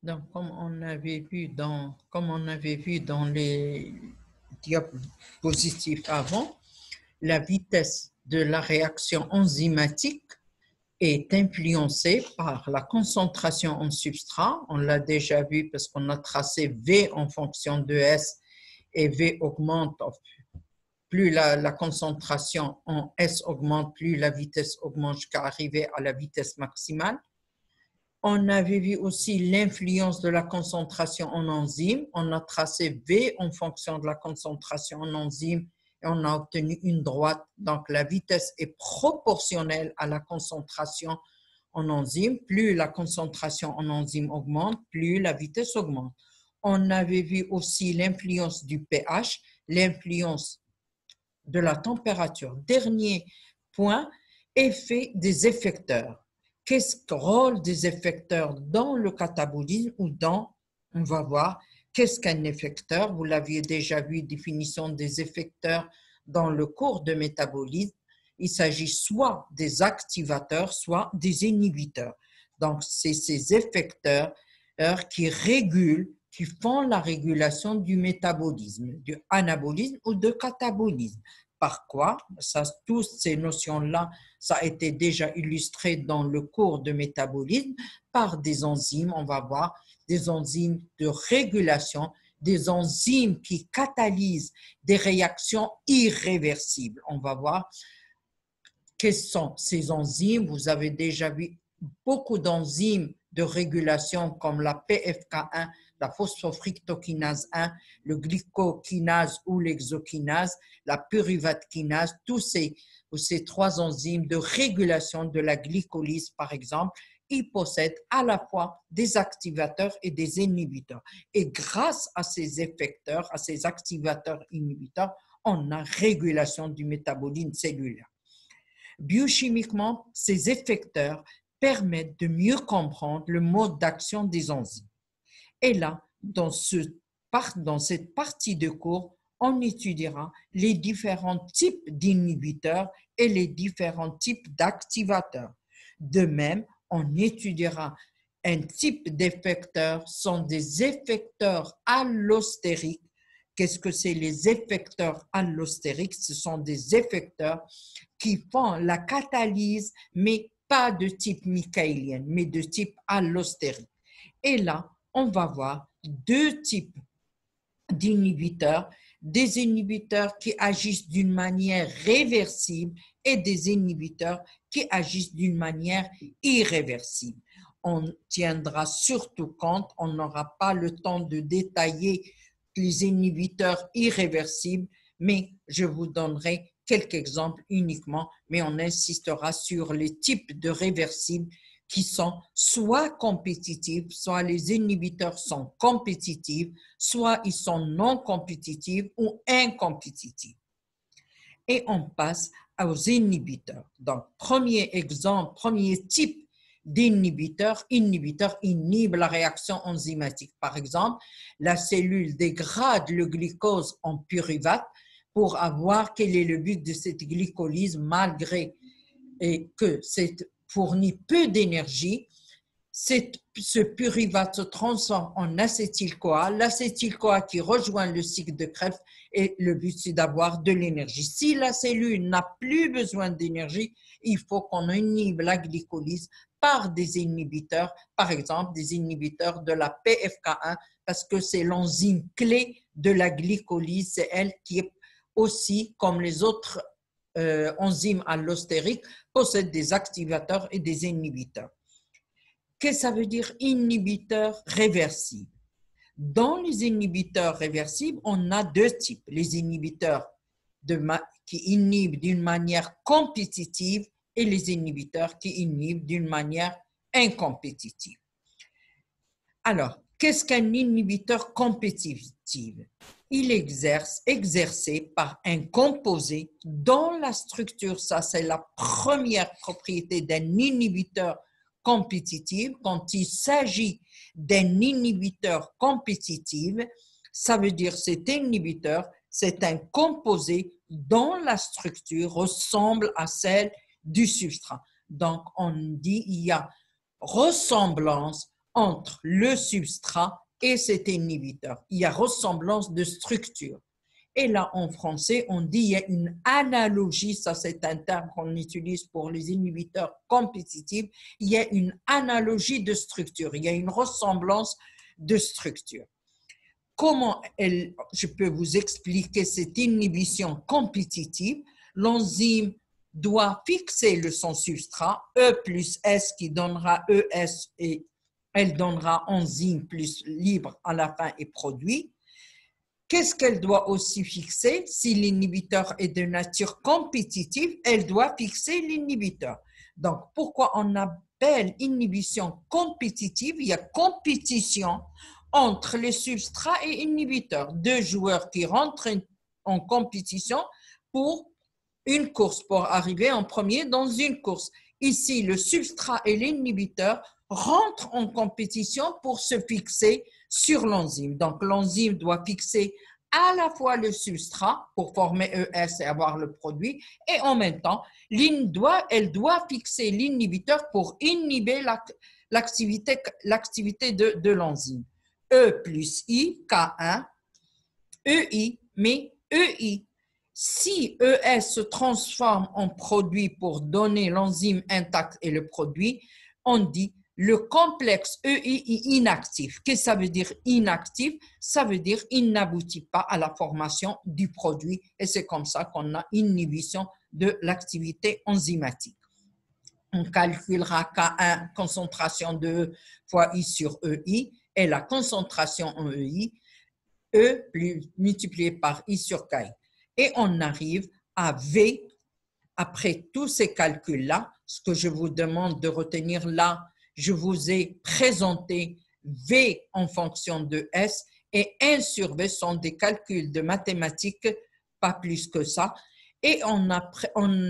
Donc, comme on avait vu dans les diapositives avant, la vitesse de la réaction enzymatique est influencée par la concentration en substrat. On l'a déjà vu parce qu'on a tracé V en fonction de S et V augmente. Plus la concentration en S augmente, plus la vitesse augmente jusqu'à arriver à la vitesse maximale. On avait vu aussi l'influence de la concentration en enzyme. On a tracé V en fonction de la concentration en enzyme et on a obtenu une droite. Donc, la vitesse est proportionnelle à la concentration en enzyme. Plus la concentration en enzyme augmente, plus la vitesse augmente. On avait vu aussi l'influence du pH, l'influence de la température. Dernier point, effet des effecteurs. Qu'est-ce que le rôle des effecteurs dans le catabolisme ou dans, on va voir, qu'est-ce qu'un effecteur? Vous l'aviez déjà vu, définition des effecteurs dans le cours de métabolisme. Il s'agit soit des activateurs, soit des inhibiteurs. Donc, c'est ces effecteurs qui régulent, qui font la régulation du métabolisme, du anabolisme ou de catabolisme. Par quoi? Toutes ces notions-là, ça a été déjà illustré dans le cours de métabolisme par des enzymes, on va voir, des enzymes de régulation, des enzymes qui catalysent des réactions irréversibles. On va voir quelles sont ces enzymes. Vous avez déjà vu beaucoup d'enzymes de régulation comme la PFK1, la phosphofructokinase 1, le glycokinase ou l'exokinase, la pyruvate kinase, tous ces trois enzymes de régulation de la glycolyse, par exemple, ils possèdent à la fois des activateurs et des inhibiteurs. Et grâce à ces effecteurs, à ces activateurs inhibiteurs, on a régulation du métabolisme cellulaire. Biochimiquement, ces effecteurs permettent de mieux comprendre le mode d'action des enzymes. Et là, dans cette partie de cours, on étudiera les différents types d'inhibiteurs et les différents types d'activateurs. De même, on étudiera un type d'effecteurs, sont des effecteurs allostériques. Qu'est-ce que c'est les effecteurs allostériques? Ce sont des effecteurs qui font la catalyse, mais pas de type michaélien, mais de type allostérique. Et là, on va voir deux types d'inhibiteurs, des inhibiteurs qui agissent d'une manière réversible et des inhibiteurs qui agissent d'une manière irréversible. On tiendra surtout compte, on n'aura pas le temps de détailler les inhibiteurs irréversibles, mais je vous donnerai quelques exemples uniquement, mais on insistera sur les types de réversibles qui sont soit compétitifs, soit les inhibiteurs sont compétitifs, soit ils sont non compétitifs ou incompétitifs. Et on passe aux inhibiteurs. Donc, premier exemple, premier type d'inhibiteur, inhibiteur inhibe la réaction enzymatique. Par exemple, la cellule dégrade le glucose en pyruvate pour avoir quel est le but de cette glycolyse malgré que c'est fournit peu d'énergie, ce pyruvate se transforme en acétyl-CoA, l'acétyl-CoA qui rejoint le cycle de Krebs et le but c'est d'avoir de l'énergie. Si la cellule n'a plus besoin d'énergie, il faut qu'on inhibe la glycolyse par des inhibiteurs, par exemple des inhibiteurs de la PFK1 parce que c'est l'enzyme clé de la glycolyse, c'est elle qui est aussi comme les autres enzymes allostériques possèdent des activateurs et des inhibiteurs. Qu'est-ce que ça veut dire inhibiteur réversible? Dans les inhibiteurs réversibles, on a deux types. Les inhibiteurs qui inhibent d'une manière compétitive et les inhibiteurs qui inhibent d'une manière incompétitive. Alors, qu'est-ce qu'un inhibiteur compétitif? Il exercé par un composé dont la structure, ça c'est la première propriété d'un inhibiteur compétitif. Quand il s'agit d'un inhibiteur compétitif, ça veut dire cet inhibiteur, c'est un composé dont la structure ressemble à celle du substrat. Donc, on dit il y a ressemblance entre le substrat et cet inhibiteur. Il y a ressemblance de structure. Et là, en français, on dit il y a une analogie, ça c'est un terme qu'on utilise pour les inhibiteurs compétitifs, il y a une analogie de structure, il y a une ressemblance de structure. Comment je peux vous expliquer cette inhibition compétitive? L'enzyme doit fixer son substrat, E plus S qui donnera ES et elle donnera enzyme plus libre à la fin et produit. Qu'est-ce qu'elle doit aussi fixer? Si l'inhibiteur est de nature compétitive, elle doit fixer l'inhibiteur. Donc, pourquoi on appelle inhibition compétitive? Il y a compétition entre les substrats et inhibiteurs. Deux joueurs qui rentrent en compétition pour une course, pour arriver en premier dans une course. Ici, le substrat et l'inhibiteur rentrent en compétition pour se fixer sur l'enzyme. Donc, l'enzyme doit fixer à la fois le substrat pour former ES et avoir le produit, et en même temps, elle doit fixer l'inhibiteur pour inhiber l'activité de l'enzyme. E plus I, K1, EI, mais EI. Si ES se transforme en produit pour donner l'enzyme intacte et le produit, on dit le complexe EI est inactif. Qu'est-ce que ça veut dire inactif? Ça veut dire il n'aboutit pas à la formation du produit et c'est comme ça qu'on a inhibition de l'activité enzymatique. On calculera K1, concentration de E fois I sur EI et la concentration en EI, E multiplié par I sur KI. Et on arrive à V. Après tous ces calculs-là, ce que je vous demande de retenir là, je vous ai présenté V en fonction de S et 1 sur V sont des calculs de mathématiques, pas plus que ça. Et on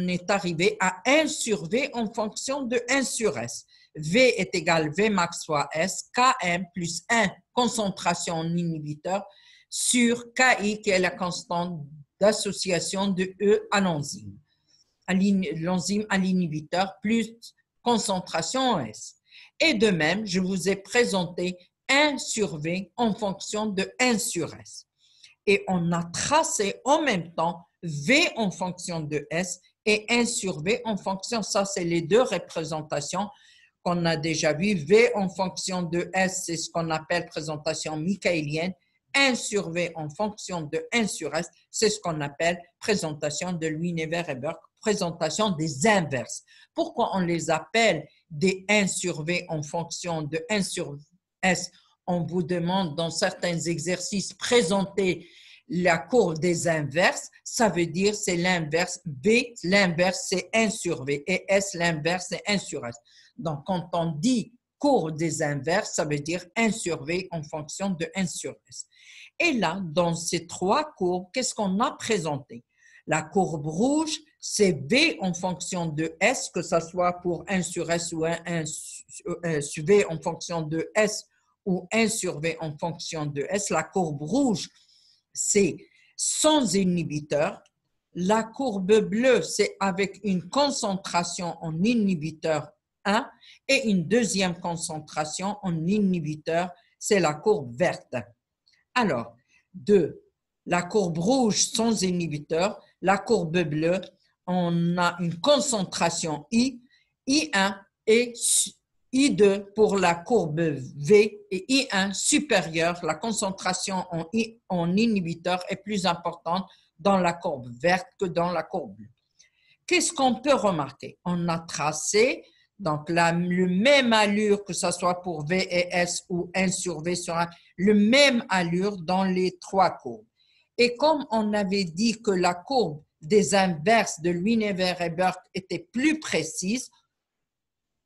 est arrivé à 1 sur V en fonction de 1 sur S. V est égal V max fois S, Km plus 1 concentration en inhibiteur sur Ki qui est la constante d'association de E à l'enzyme. L'enzyme à l'inhibiteur plus concentration en S. Et de même, je vous ai présenté 1 sur V en fonction de 1 sur S. Et on a tracé en même temps V en fonction de S et 1 sur V en fonction, ça c'est les deux représentations qu'on a déjà vues. V en fonction de S, c'est ce qu'on appelle présentation michaélienne. 1 sur V en fonction de 1 sur S, c'est ce qu'on appelle présentation de Luinever-Eberg, présentation des inverses. Pourquoi on les appelle des 1 sur V en fonction de 1 sur S? On vous demande dans certains exercices présenter la courbe des inverses. Ça veut dire c'est l'inverse. V, l'inverse, c'est 1 sur V et S, l'inverse, c'est 1 sur S. Donc, quand on dit courbe des inverses, ça veut dire 1 sur V en fonction de 1 sur S. Et là, dans ces trois courbes, qu'est-ce qu'on a présenté? La courbe rouge, c'est V en fonction de S, que ce soit pour 1 sur S ou 1 sur V en fonction de S ou 1 sur V en fonction de S. La courbe rouge, c'est sans inhibiteur. La courbe bleue, c'est avec une concentration en inhibiteur 1 et une deuxième concentration en inhibiteur, c'est la courbe verte. Alors, de la courbe rouge sans inhibiteur, la courbe bleue, on a une concentration I, I1 et I2 pour la courbe V et I1 supérieure, la concentration en inhibiteur est plus importante dans la courbe verte que dans la courbe bleue. Qu'est-ce qu'on peut remarquer? On a tracé donc le même allure, que ce soit pour V et S ou 1 sur V sur 1, le même allure dans les trois courbes. Et comme on avait dit que la courbe des inverses de Luinever-Eberg était plus précise,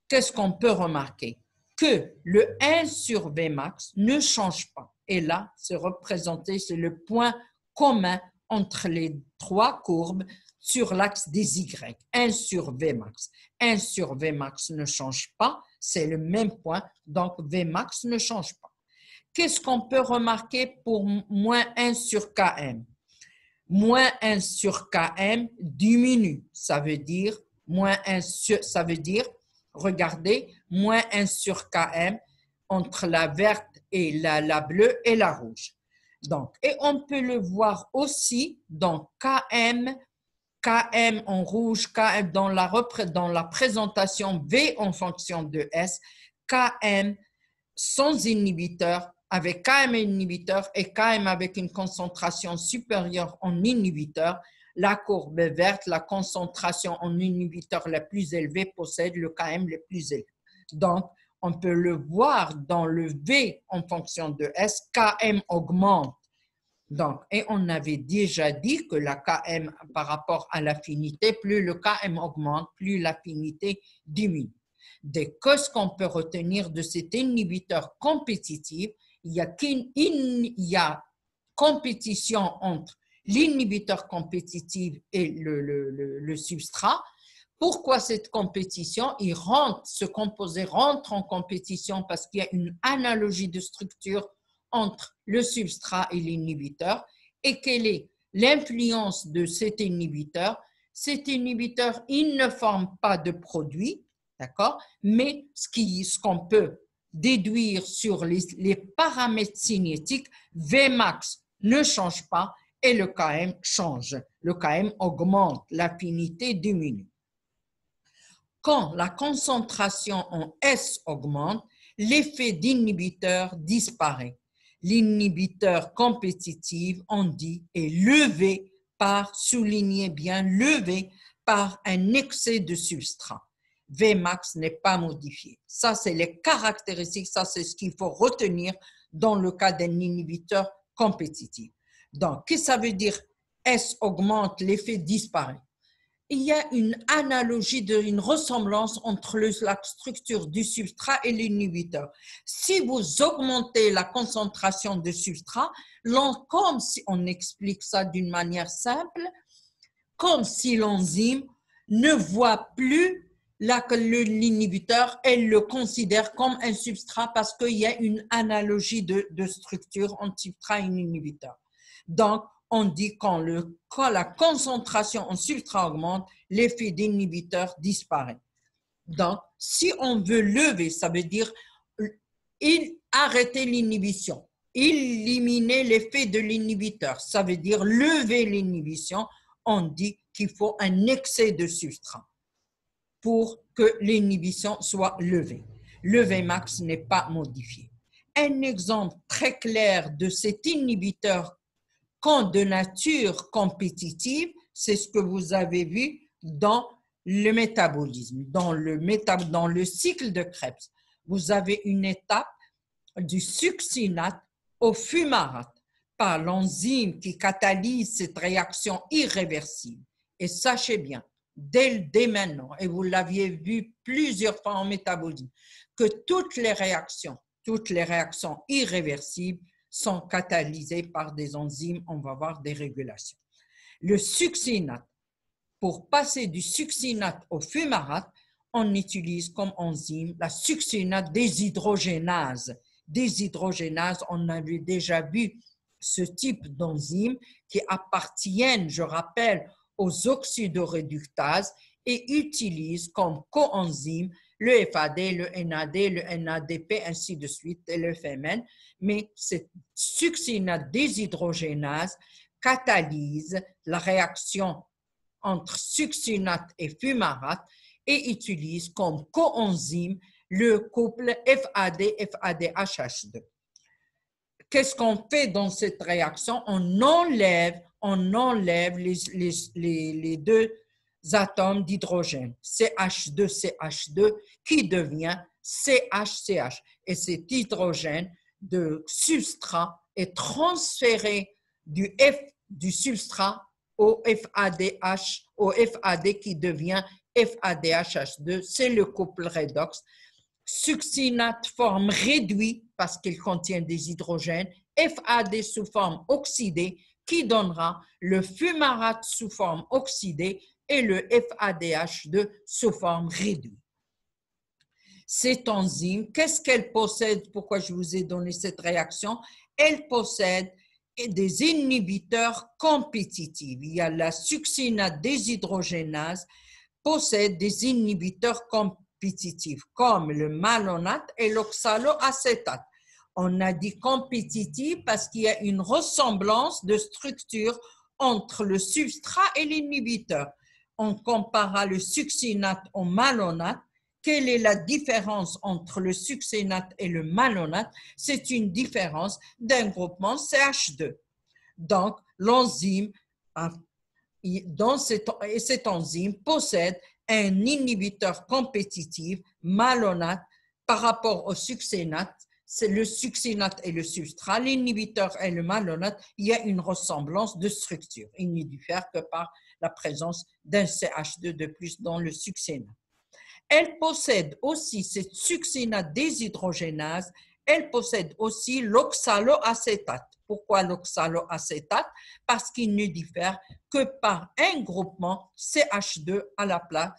qu'est-ce qu'on peut remarquer? Que le 1 sur V max ne change pas. Et là, c'est représenté, c'est le point commun entre les trois courbes sur l'axe des Y, 1 sur V max. 1 sur V max ne change pas, c'est le même point, donc V max ne change pas. Qu'est-ce qu'on peut remarquer pour moins 1 sur Km? Moins 1 sur Km diminue, ça veut dire, regardez, moins 1 sur Km, entre la verte et la bleue et la rouge. Donc, et on peut le voir aussi dans KM, KM en rouge, KM dans la présentation V en fonction de S, KM sans inhibiteur, avec KM inhibiteur et KM avec une concentration supérieure en inhibiteur. La courbe verte, la concentration en inhibiteur la plus élevée possède le KM le plus élevé. Donc, on peut le voir dans le V en fonction de S, KM augmente. Donc, et on avait déjà dit que la KM par rapport à l'affinité, plus le KM augmente, plus l'affinité diminue. Dès que ce qu'on peut retenir de cet inhibiteur compétitif, il y a compétition entre l'inhibiteur compétitif et le substrat. Pourquoi cette compétition? Ce composé rentre en compétition parce qu'il y a une analogie de structure entre le substrat et l'inhibiteur. Et quelle est l'influence de cet inhibiteur? Cet inhibiteur, il ne forme pas de produit, d'accord? Mais ce qu'on peut déduire sur les paramètres cinétiques, Vmax ne change pas et le Km change. Le Km augmente, l'affinité diminue. Quand la concentration en S augmente, l'effet d'inhibiteur disparaît. L'inhibiteur compétitif, on dit, est levé par, soulignez bien, levé par un excès de substrat. Vmax n'est pas modifié. Ça, c'est les caractéristiques, ça, c'est ce qu'il faut retenir dans le cas d'un inhibiteur compétitif. Donc, qu'est-ce que ça veut dire? S augmente, l'effet disparaît. Il y a une analogie, une ressemblance entre la structure du substrat et l'inhibiteur. Si vous augmentez la concentration de substrat, comme si on explique ça d'une manière simple, comme si l'enzyme ne voit plus l'inhibiteur, elle le considère comme un substrat parce qu'il y a une analogie de structure entre substrat et inhibiteur. Donc, on dit quand la concentration en substrat augmente, l'effet d'inhibiteur disparaît. Donc, si on veut lever, ça veut dire arrêter l'inhibition, éliminer l'effet de l'inhibiteur, ça veut dire lever l'inhibition, on dit qu'il faut un excès de substrat pour que l'inhibition soit levée. Le Vmax n'est pas modifié. Un exemple très clair de cet inhibiteur de nature compétitive, c'est ce que vous avez vu dans le métabolisme, dans le cycle de Krebs. Vous avez une étape du succinate au fumarate par l'enzyme qui catalyse cette réaction irréversible. Et sachez bien, dès maintenant, et vous l'aviez vu plusieurs fois en métabolisme, que toutes les réactions irréversibles sont catalysées par des enzymes, on va voir des régulations. Le succinate, pour passer du succinate au fumarate, on utilise comme enzyme la succinate déshydrogénase. Déshydrogénase, on avait déjà vu ce type d'enzymes qui appartiennent, je rappelle, aux oxydoréductases et utilisent comme coenzyme le FAD, le NAD, le NADP, ainsi de suite, et le FMN. Mais cette succinate déshydrogénase catalyse la réaction entre succinate et fumarate et utilise comme coenzyme le couple FAD-FADH2. Qu'est-ce qu'on fait dans cette réaction? On enlève les deux atomes d'hydrogène, CH2, qui devient CH. Et cet hydrogène de substrat est transféré du substrat au FAD qui devient FADHH2. C'est le couple redox. Succinate forme réduite parce qu'il contient des hydrogènes, FAD sous forme oxydée qui donnera le fumarate sous forme oxydée et le FADH2 sous forme réduite. Cette enzyme, qu'est-ce qu'elle possède? Pourquoi je vous ai donné cette réaction? Elle possède des inhibiteurs compétitifs. Il y a la succinate déshydrogénase possède des inhibiteurs compétitifs comme le malonate et l'oxaloacétate. On a dit compétitif parce qu'il y a une ressemblance de structure entre le substrat et l'inhibiteur. On compara le succinate au malonate. Quelle est la différence entre le succinate et le malonate? C'est une différence d'un groupement CH2. Donc, l'enzyme, cette enzyme possède un inhibiteur compétitif malonate par rapport au succinate. C'est le succinate et le substrat, l'inhibiteur et le malonate, il y a une ressemblance de structure. Il n'y diffère que par la présence d'un CH2 de plus dans le succinate. Elle possède aussi, cette succinate déshydrogénase, elle possède aussi l'oxaloacétate. Pourquoi l'oxaloacétate? Parce qu'il ne diffère que par un groupement CH2 à la place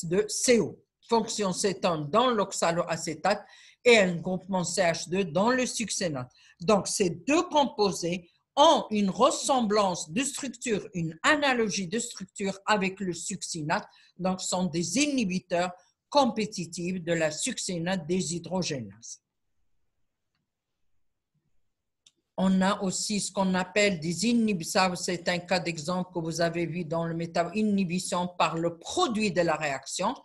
de CO. Fonction cétone dans l'oxaloacétate et un groupement CH2 dans le succinate. Donc, ces deux composés ont une ressemblance de structure, une analogie de structure avec le succinate, donc sont des inhibiteurs compétitifs de la succinate déshydrogénase. On a aussi ce qu'on appelle des inhibiteurs, c'est un cas d'exemple que vous avez vu dans le méta-inhibition par le produit de la réaction.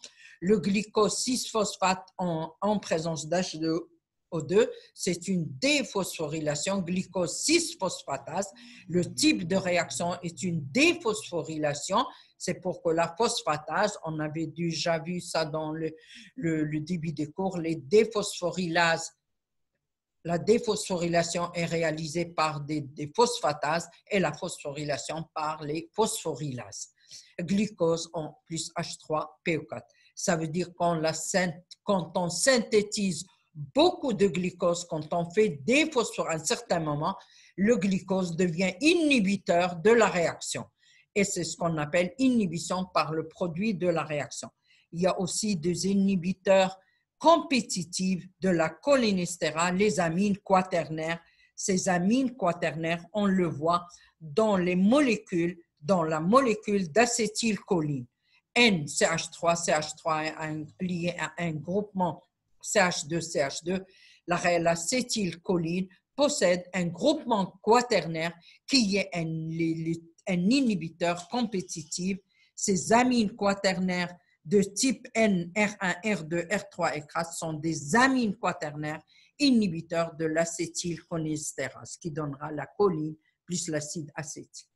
Le glycose 6-phosphate en présence d'H2O2, c'est une déphosphorylation, glycose 6-phosphatase. Le type de réaction est une déphosphorylation. C'est pourquoi la phosphatase, on avait déjà vu ça dans le début des cours, les déphosphorylases. La déphosphorylation est réalisée par des phosphatases et la phosphorylation par les phosphorylases. Glucose en plus H3PO4. Ça veut dire quand on synthétise beaucoup de glucose, quand on fait des phosphores à un certain moment, le glucose devient inhibiteur de la réaction. Et c'est ce qu'on appelle inhibition par le produit de la réaction. Il y a aussi des inhibiteurs compétitifs de la cholinestérase, les amines quaternaires. Ces amines quaternaires, on le voit dans les molécules, dans la molécule d'acétylcholine. NCH3, CH3 est lié à un groupement CH2, l'acétylcholine possède un groupement quaternaire qui est un inhibiteur compétitif. Ces amines quaternaires de type N, R1, R2, R3 et R4 sont des amines quaternaires inhibiteurs de l'acétylcholinestérase qui donnera la choline plus l'acide acétique.